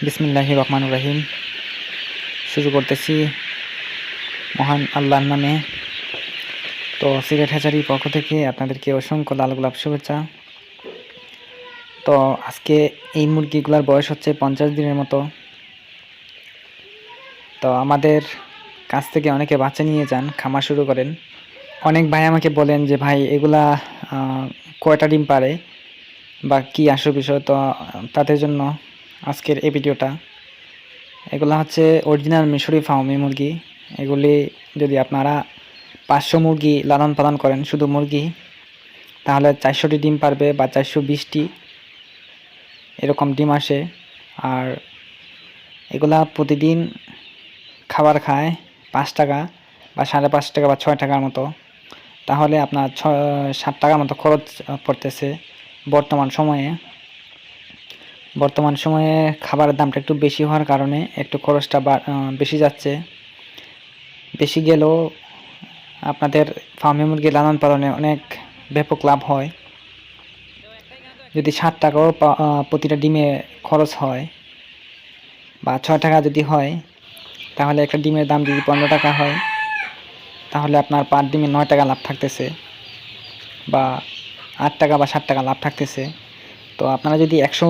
বিসমিল্লাহির রহমানির রহিম। শুরু করতেছি মহান আল্লাহর নামে। তো সিলেট হ্যাচারির পক্ষ থেকে আপনাদেরকে অসংখ্য লাল গোলাপ শুভেচ্ছা। তো আজকে এই মুরগিগুলোর বয়স হচ্ছে 50 দিনের মতো। তো আমাদের কাছ থেকে অনেকে বাচ্চা নিয়ে যান, খামার শুরু করেন। অনেক ভাই আমাকে বলেন যে ভাই এগুলা কয়টা ডিম পারে বা কী আসল বিষয়। তো তাদের জন্য আজকের এই ভিডিওটা। এগুলো হচ্ছে অরিজিনাল মিশরি ফার্মি মুরগি। এগুলি যদি আপনারা 500 মুরগি লালন পালন করেন, শুধু মুরগি, তাহলে 400টি ডিম পারবে বা 420টি এরকম ডিম আসে। আর এগুলা প্রতিদিন খাবার খায় 5 টাকা বা 5.5 টাকা বা 6 টাকার মতো। তাহলে আপনার 7 টাকার মতো খরচ পড়তেছে বর্তমান সময়ে খাবারের দামটা একটু বেশি হওয়ার কারণে একটু খরচটা বেশি যাচ্ছে। বেশি গেলেও আপনাদের ফার্মে মুরগি লালন পালনে অনেক ব্যাপক লাভ হয়। যদি 7 টাকাও প্রতিটা ডিমে খরচ হয় বা 6 টাকা যদি হয়, তাহলে একটা ডিমের দাম যদি 15 টাকা হয়, তাহলে আপনার পার ডিমে 9 টাকা লাভ থাকতেছে বা 8 টাকা বা 7 টাকা লাভ থাকতেছে। তো আপনারা যদি 100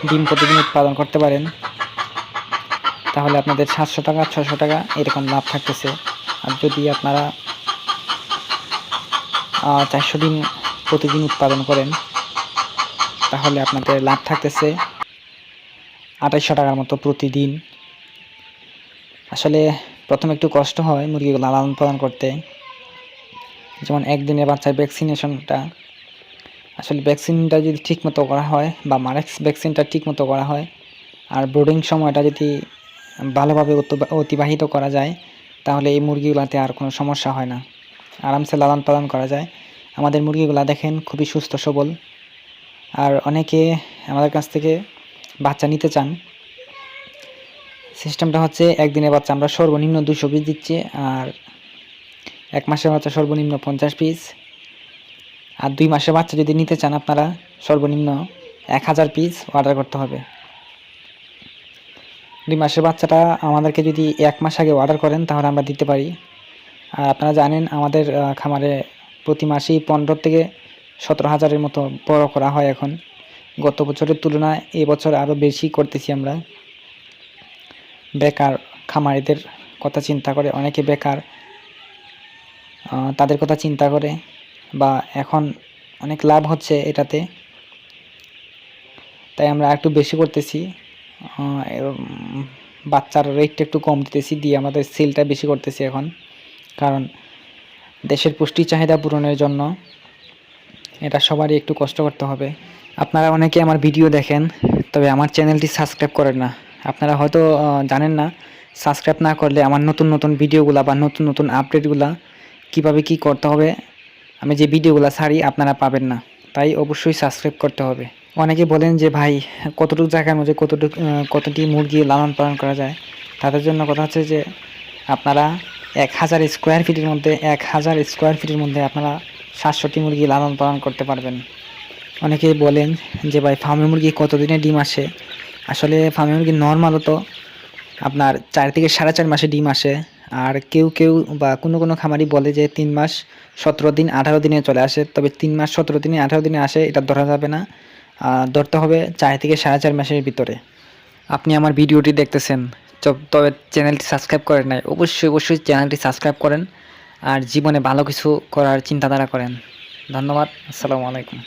ডিম প্রতিদিন উৎপাদন করতে পারেন, তাহলে আপনাদের 700 টাকা 600 টাকা এরকম লাভ থাকতেছে। আর যদি আপনারা 400 ডিম প্রতিদিন উৎপাদন করেন, তাহলে আপনাদের লাভ থাকতেছে 2800 টাকার মতো প্রতিদিন। আসলে প্রথমে একটু কষ্ট হয় মুরগিগুলো লালন পালন করতে। যেমন একদিনের বাচ্চার ভ্যাকসিনেশনটা, আসলে ভ্যাকসিনটা যদি ঠিকমতো করা হয় বা মারেক্স ভ্যাকসিনটা ঠিকমতো করা হয়, আর ব্রুডিং সময়টা যদি ভালোভাবে অতিবাহিত করা যায়, তাহলে এই মুরগিগুলোতে আর কোনো সমস্যা হয় না, আরামসে লালন পালন করা যায়। আমাদের মুরগিগুলো দেখেন খুবই সুস্থ সবল। আর অনেকে আমাদের কাছ থেকে বাচ্চা নিতে চান। সিস্টেমটা হচ্ছে একদিনের বাচ্চা আমরা সর্বনিম্ন 200 পিস দিচ্ছি, আর 1 মাসের বাচ্চা সর্বনিম্ন 50 পিস, আর 2 মাসের বাচ্চা যদি নিতে চান আপনারা সর্বনিম্ন 1000 পিস অর্ডার করতে হবে। 2 মাসের বাচ্চাটা আমাদেরকে যদি 1 মাস আগে অর্ডার করেন, তাহলে আমরা দিতে পারি। আর আপনারা জানেন আমাদের খামারে প্রতি মাসেই 15 থেকে 17,000-এর মতো বড় করা হয় এখন। গত বছরের তুলনায় এবছর আরও বেশি করতেছি আমরা। বেকার খামারিদের কথা চিন্তা করে, অনেকে বেকার, তাদের কথা চিন্তা করে, বা এখন অনেক লাভ হচ্ছে এটাতে, তাই আমরা একটু বেশি করতেছি। বাচ্চার রেটটা একটু কম দিতেছি, দিয়ে আমাদের সেলটা বেশি করতেছি এখন। কারণ দেশের পুষ্টি চাহিদা পূরণের জন্য এটা সবারই একটু কষ্ট করতে হবে। আপনারা অনেকে আমার ভিডিও দেখেন, তবে আমার চ্যানেলটি সাবস্ক্রাইব করেন না। আপনারা হয়তো জানেন না, সাবস্ক্রাইব না করলে আমার নতুন নতুন ভিডিওগুলো বা নতুন নতুন আপডেটগুলো কীভাবে কী করতে হবে, আমি যে ভিডিওগুলো ছাড়ি আপনারা পাবেন না। তাই অবশ্যই সাবস্ক্রাইব করতে হবে। অনেকে বলেন যে ভাই কতটুকু জায়গার মধ্যে কতটি মুরগি লালন পালন করা যায়। তাদের জন্য কথা হচ্ছে যে আপনারা 1000 স্কোয়ার ফিটের মধ্যে আপনারা 700টি মুরগি লালন পালন করতে পারবেন। অনেকেই বলেন যে ভাই ফার্মে মুরগি কতদিনে ডিম আসে। আসলে ফার্মে মুরগি নর্মালত আপনার 4 থেকে 4.5 মাসে ডিম আসে। আর কেউ বা কোনো খামারি বলে যে 3 মাস 17 দিন 18 দিনে চলে আসে। তবে 3 মাস 17 দিনে 18 দিনে আসে এটা ধরা যাবে না, ধরতে হবে 4 থেকে 4.5 মাসের ভিতরে। আপনি আমার ভিডিওটি দেখতেছেন, তবে চ্যানেলটি সাবস্ক্রাইব করেন নাই, অবশ্যই চ্যানেলটি সাবস্ক্রাইব করেন আর জীবনে ভালো কিছু করার চিন্তাধারা করেন। ধন্যবাদ। আসসালামু আলাইকুম।